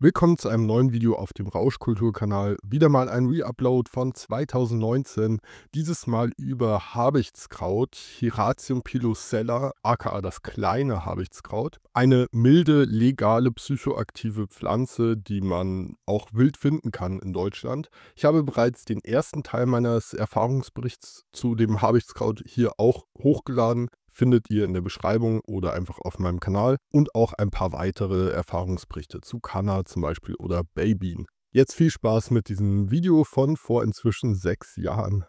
Willkommen zu einem neuen Video auf dem Rauschkultur-Kanal. Wieder mal ein Re-Upload von 2019. Dieses Mal über Habichtskraut, Hieracium pilosella, aka das kleine Habichtskraut. Eine milde, legale, psychoaktive Pflanze, die man auch wild finden kann in Deutschland. Ich habe bereits den ersten Teil meines Erfahrungsberichts zu dem Habichtskraut hier auch hochgeladen. Findet ihr in der Beschreibung oder einfach auf meinem Kanal und auch ein paar weitere Erfahrungsberichte zu Canna zum Beispiel oder Baybean. Jetzt viel Spaß mit diesem Video von vor inzwischen 6 Jahren.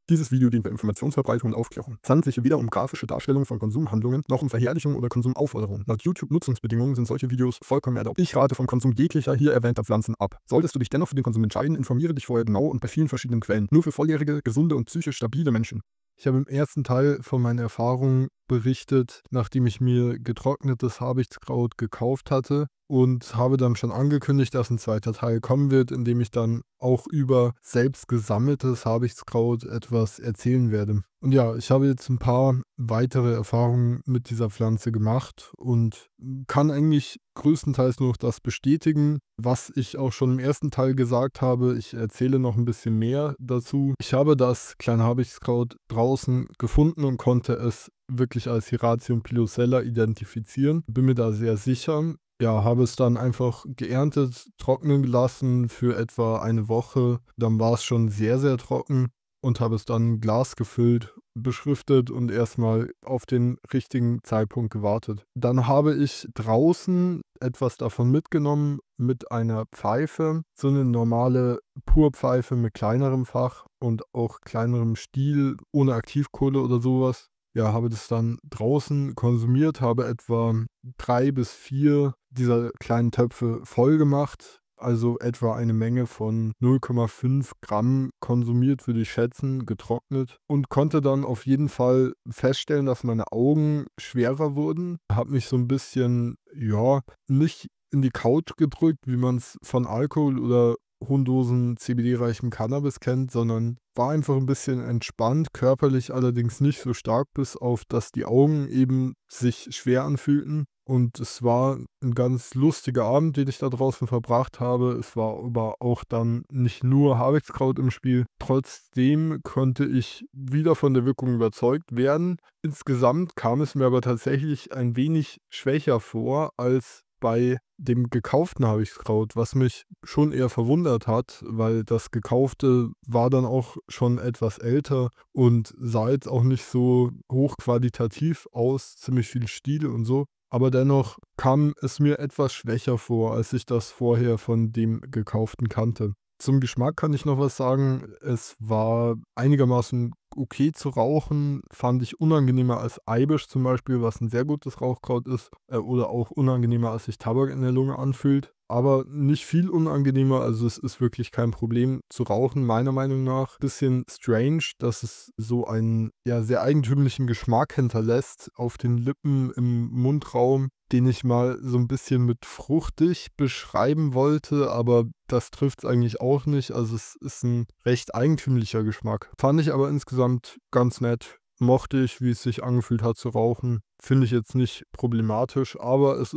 Dieses Video dient der Informationsverbreitung und Aufklärung. Es handelt sich weder um grafische Darstellung von Konsumhandlungen noch um Verherrlichung oder Konsumaufforderung. Laut YouTube-Nutzungsbedingungen sind solche Videos vollkommen erlaubt. Ich rate vom Konsum jeglicher hier erwähnter Pflanzen ab. Solltest du dich dennoch für den Konsum entscheiden, informiere dich vorher genau und bei vielen verschiedenen Quellen. Nur für volljährige, gesunde und psychisch stabile Menschen. Ich habe im ersten Teil von meinen Erfahrungen berichtet, nachdem ich mir getrocknetes Habichtskraut gekauft hatte und habe dann schon angekündigt, dass ein zweiter Teil kommen wird, in dem ich dann auch über selbst gesammeltes Habichtskraut etwas erzählen werde. Und ja, ich habe jetzt ein paar weitere Erfahrungen mit dieser Pflanze gemacht und kann eigentlich größtenteils nur das bestätigen, was ich auch schon im ersten Teil gesagt habe. Ich erzähle noch ein bisschen mehr dazu. Ich habe das kleine Habichtskraut draußen gefunden und konnte es wirklich als Hieracium pilosella identifizieren. Bin mir da sehr sicher. Ja, habe es dann einfach geerntet, trocknen gelassen für etwa eine Woche. Dann war es schon sehr, sehr trocken und habe es dann in Glas gefüllt, beschriftet und erstmal auf den richtigen Zeitpunkt gewartet. Dann habe ich draußen etwas davon mitgenommen mit einer Pfeife, so eine normale Purpfeife mit kleinerem Fach und auch kleinerem Stiel, ohne Aktivkohle oder sowas. Ja, habe das dann draußen konsumiert, habe etwa 3 bis 4 dieser kleinen Töpfe voll gemacht, also etwa eine Menge von 0,5 Gramm konsumiert, würde ich schätzen, getrocknet und konnte dann auf jeden Fall feststellen, dass meine Augen schwerer wurden. Habe mich so ein bisschen, ja, nicht in die Couch gedrückt, wie man es von Alkohol oder hohen Dosen CBD-reichem Cannabis kennt, sondern war einfach ein bisschen entspannt, körperlich allerdings nicht so stark, bis auf dass die Augen eben sich schwer anfühlten. Und es war ein ganz lustiger Abend, den ich da draußen verbracht habe. Es war aber auch dann nicht nur Habichtskraut im Spiel. Trotzdem konnte ich wieder von der Wirkung überzeugt werden. Insgesamt kam es mir aber tatsächlich ein wenig schwächer vor als bei dem gekauften Habichtskraut, was mich schon eher verwundert hat, weil das gekaufte war dann auch schon etwas älter und sah jetzt auch nicht so hochqualitativ aus, ziemlich viel Stiele und so. Aber dennoch kam es mir etwas schwächer vor, als ich das vorher von dem gekauften kannte. Zum Geschmack kann ich noch was sagen. Es war einigermaßen okay zu rauchen, fand ich unangenehmer als Eibisch zum Beispiel, was ein sehr gutes Rauchkraut ist, oder auch unangenehmer, als sich Tabak in der Lunge anfühlt. Aber nicht viel unangenehmer, also es ist wirklich kein Problem zu rauchen, meiner Meinung nach. Bisschen strange, dass es so einen ja, sehr eigentümlichen Geschmack hinterlässt auf den Lippen, im Mundraum, den ich mal so ein bisschen mit fruchtig beschreiben wollte, aber das trifft es eigentlich auch nicht. Also, es ist ein recht eigentümlicher Geschmack. Fand ich aber insgesamt ganz nett. Mochte ich, wie es sich angefühlt hat zu rauchen. Finde ich jetzt nicht problematisch, aber es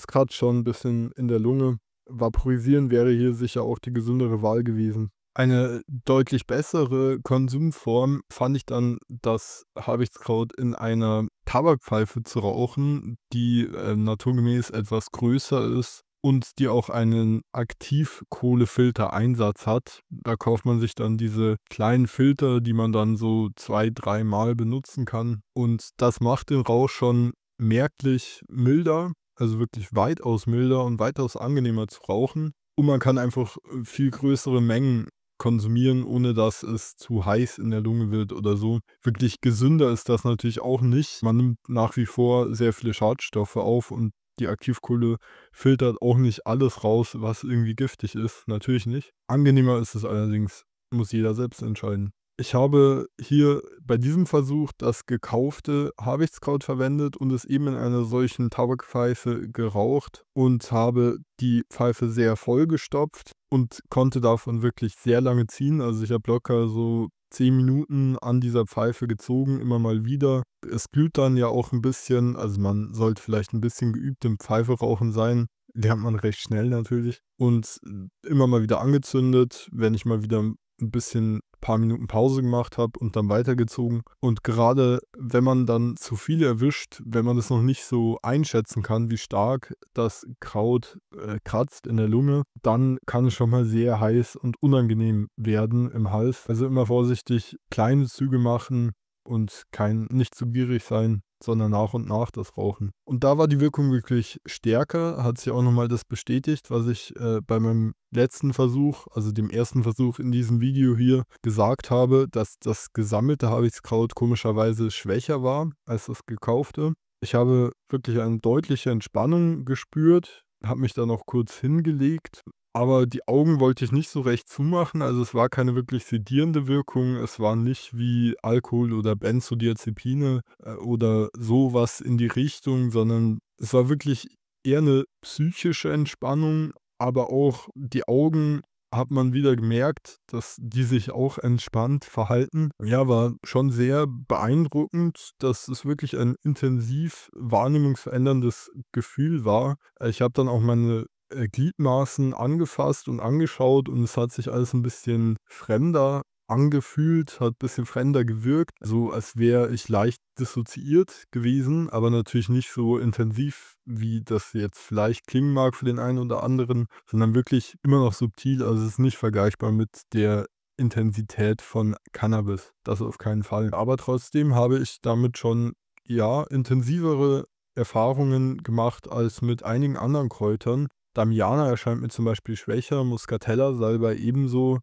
kratzt schon ein bisschen in der Lunge. Vaporisieren wäre hier sicher auch die gesündere Wahl gewesen. Eine deutlich bessere Konsumform fand ich dann das Habichtskraut in einer Tabakpfeife zu rauchen, die, naturgemäß etwas größer ist und die auch einen Aktivkohlefiltereinsatz hat. Da kauft man sich dann diese kleinen Filter, die man dann so 2, dreimal benutzen kann. Und das macht den Rauch schon merklich milder, also wirklich weitaus milder und weitaus angenehmer zu rauchen. Und man kann einfach, viel größere Mengen konsumieren, ohne dass es zu heiß in der Lunge wird oder so. Wirklich gesünder ist das natürlich auch nicht. Man nimmt nach wie vor sehr viele Schadstoffe auf und die Aktivkohle filtert auch nicht alles raus, was irgendwie giftig ist. Natürlich nicht. Angenehmer ist es allerdings, muss jeder selbst entscheiden. Ich habe hier bei diesem Versuch das gekaufte Habichtskraut verwendet und es eben in einer solchen Tabakpfeife geraucht und habe die Pfeife sehr vollgestopft und konnte davon wirklich sehr lange ziehen. Also, ich habe locker so 10 Minuten an dieser Pfeife gezogen, immer mal wieder. Es glüht dann ja auch ein bisschen, also, man sollte vielleicht ein bisschen geübt im Pfeiferauchen sein. lernt man recht schnell natürlich und immer mal wieder angezündet, wenn ich mal wieder ein bisschen paar Minuten Pause gemacht habe und dann weitergezogen. Und gerade wenn man dann zu viel erwischt, wenn man das noch nicht so einschätzen kann, wie stark das Kraut, kratzt in der Lunge, dann kann es schon mal sehr heiß und unangenehm werden im Hals. Also immer vorsichtig kleine Züge machen und nicht zu gierig sein, sondern nach und nach das Rauchen. Und da war die Wirkung wirklich stärker, hat sich auch noch mal das bestätigt, was ich, bei meinem letzten Versuch, also dem ersten Versuch in diesem Video hier, gesagt habe, dass das gesammelte Habichtskraut komischerweise schwächer war als das gekaufte. Ich habe wirklich eine deutliche Entspannung gespürt, habe mich dann auch kurz hingelegt, aber die Augen wollte ich nicht so recht zumachen, also es war keine wirklich sedierende Wirkung. Es war nicht wie Alkohol oder Benzodiazepine, oder sowas in die Richtung, sondern es war wirklich eher eine psychische Entspannung, aber auch die Augen hat man wieder gemerkt, dass die sich auch entspannt verhalten. Ja, war schon sehr beeindruckend, dass es wirklich ein intensiv wahrnehmungsveränderndes Gefühl war. Ich habe dann auch meine Gliedmaßen angefasst und angeschaut und es hat sich alles ein bisschen fremder angefühlt, hat ein bisschen fremder gewirkt, so als wäre ich leicht dissoziiert gewesen, aber natürlich nicht so intensiv, wie das jetzt vielleicht klingen mag für den einen oder anderen, sondern wirklich immer noch subtil. Also, es ist nicht vergleichbar mit der Intensität von Cannabis, das auf keinen Fall. Aber trotzdem habe ich damit schon, ja, intensivere Erfahrungen gemacht als mit einigen anderen Kräutern. Damiana erscheint mir zum Beispiel schwächer, Muscatella, Salbei ebenso,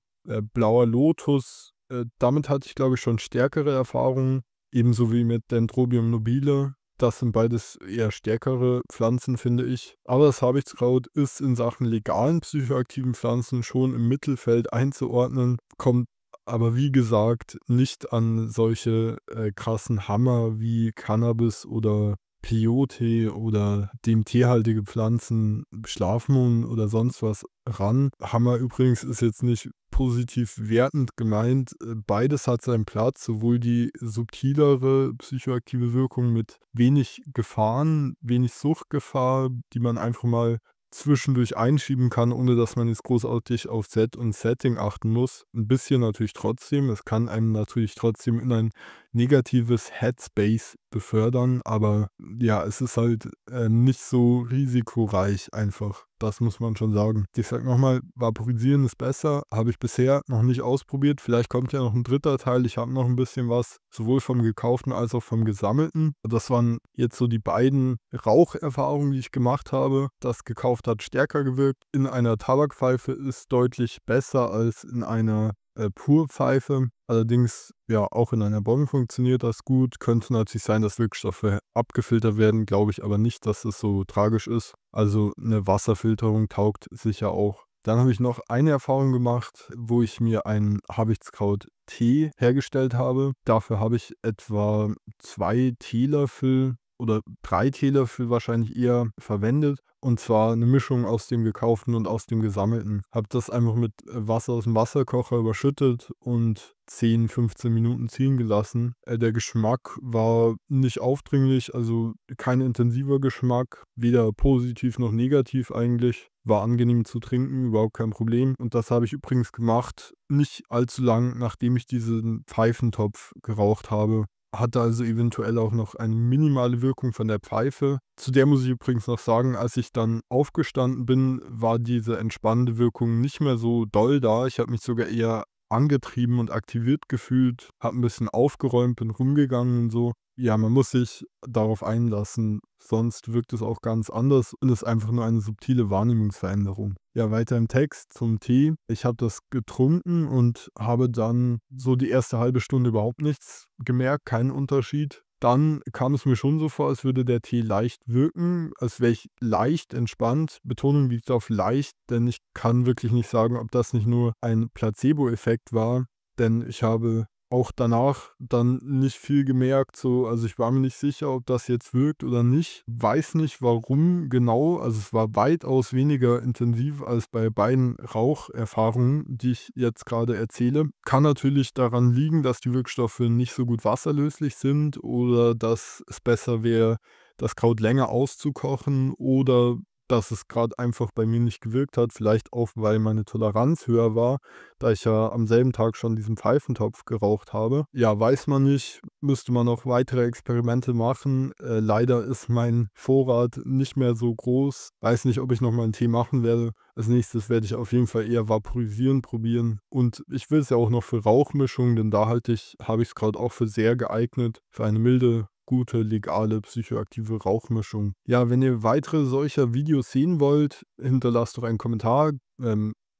Blauer Lotus, damit hatte ich, glaube ich, schon stärkere Erfahrungen, ebenso wie mit Dendrobium nobile. Das sind beides eher stärkere Pflanzen, finde ich. Aber das Habichtskraut ist in Sachen legalen psychoaktiven Pflanzen schon im Mittelfeld einzuordnen, kommt aber wie gesagt nicht an solche, krassen Hammer wie Cannabis oder Peyote oder DMT-haltige Pflanzen, Schlafmohn oder sonst was ran. Hammer übrigens ist jetzt nicht positiv wertend gemeint. Beides hat seinen Platz, sowohl die subtilere psychoaktive Wirkung mit wenig Gefahren, wenig Suchtgefahr, die man einfach mal zwischendurch einschieben kann, ohne dass man jetzt großartig auf Set und Setting achten muss. Ein bisschen natürlich trotzdem. Es kann einem natürlich trotzdem in ein negatives Headspace befördern, aber ja, es ist halt, nicht so risikoreich einfach. Das muss man schon sagen. Ich sage noch mal, vaporisieren ist besser, habe ich bisher noch nicht ausprobiert. Vielleicht kommt ja noch ein dritter Teil. Ich habe noch ein bisschen was, sowohl vom Gekauften als auch vom Gesammelten. Das waren jetzt so die beiden Raucherfahrungen, die ich gemacht habe. Das Gekaufte hat stärker gewirkt. In einer Tabakpfeife ist deutlich besser als in einer Pur-Pfeife. Allerdings, ja, auch in einer Bong funktioniert das gut. Könnte natürlich sein, dass Wirkstoffe abgefiltert werden, glaube ich aber nicht, dass es so tragisch ist. Also eine Wasserfilterung taugt sicher auch. Dann habe ich noch eine Erfahrung gemacht, wo ich mir einen Habichtskraut-Tee hergestellt habe. Dafür habe ich etwa 2 Teelöffel oder 3 Teelöffel wahrscheinlich eher verwendet. Und zwar eine Mischung aus dem Gekauften und aus dem Gesammelten. Habe das einfach mit Wasser aus dem Wasserkocher überschüttet und 10, 15 Minuten ziehen gelassen. Der Geschmack war nicht aufdringlich, also kein intensiver Geschmack, weder positiv noch negativ eigentlich. War angenehm zu trinken, überhaupt kein Problem. Und das habe ich übrigens gemacht, nicht allzu lang, nachdem ich diesen Pfeifentopf geraucht habe. Hatte also eventuell auch noch eine minimale Wirkung von der Pfeife. Zu der muss ich übrigens noch sagen, als ich dann aufgestanden bin, war diese entspannende Wirkung nicht mehr so doll da. Ich habe mich sogar eher angetrieben und aktiviert gefühlt, habe ein bisschen aufgeräumt, bin rumgegangen und so. Ja, man muss sich darauf einlassen, sonst wirkt es auch ganz anders und ist einfach nur eine subtile Wahrnehmungsveränderung. Ja, weiter im Text zum Tee. Ich habe das getrunken und habe dann so die erste halbe Stunde überhaupt nichts gemerkt, keinen Unterschied. Dann kam es mir schon so vor, als würde der Tee leicht wirken, als wäre ich leicht entspannt. Betonung liegt auf leicht, denn ich kann wirklich nicht sagen, ob das nicht nur ein Placebo-Effekt war, denn ich habe auch danach dann nicht viel gemerkt, so, also ich war mir nicht sicher, ob das jetzt wirkt oder nicht. Weiß nicht warum genau, also es war weitaus weniger intensiv als bei beiden Raucherfahrungen, die ich jetzt gerade erzähle. Kann natürlich daran liegen, dass die Wirkstoffe nicht so gut wasserlöslich sind oder dass es besser wäre, das Kraut länger auszukochen oder dass es gerade einfach bei mir nicht gewirkt hat. Vielleicht auch, weil meine Toleranz höher war, da ich ja am selben Tag schon diesen Pfeifentopf geraucht habe. Ja, weiß man nicht, müsste man noch weitere Experimente machen. Leider ist mein Vorrat nicht mehr so groß. Weiß nicht, ob ich noch mal 'n Tee machen werde. Als Nächstes werde ich auf jeden Fall eher vaporisieren probieren. Und ich will es ja auch noch für Rauchmischungen, denn da habe ich es gerade auch für sehr geeignet, für eine milde, gute, legale, psychoaktive Rauchmischung. Ja, wenn ihr weitere solcher Videos sehen wollt, hinterlasst doch einen Kommentar.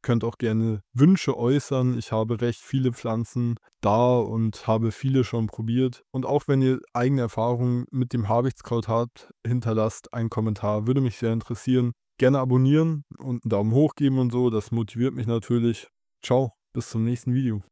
Könnt auch gerne Wünsche äußern. Ich habe recht viele Pflanzen da und habe viele schon probiert. Und auch wenn ihr eigene Erfahrungen mit dem Habichtskraut habt, hinterlasst einen Kommentar. Würde mich sehr interessieren. Gerne abonnieren und einen Daumen hoch geben und so. Das motiviert mich natürlich. Ciao, bis zum nächsten Video.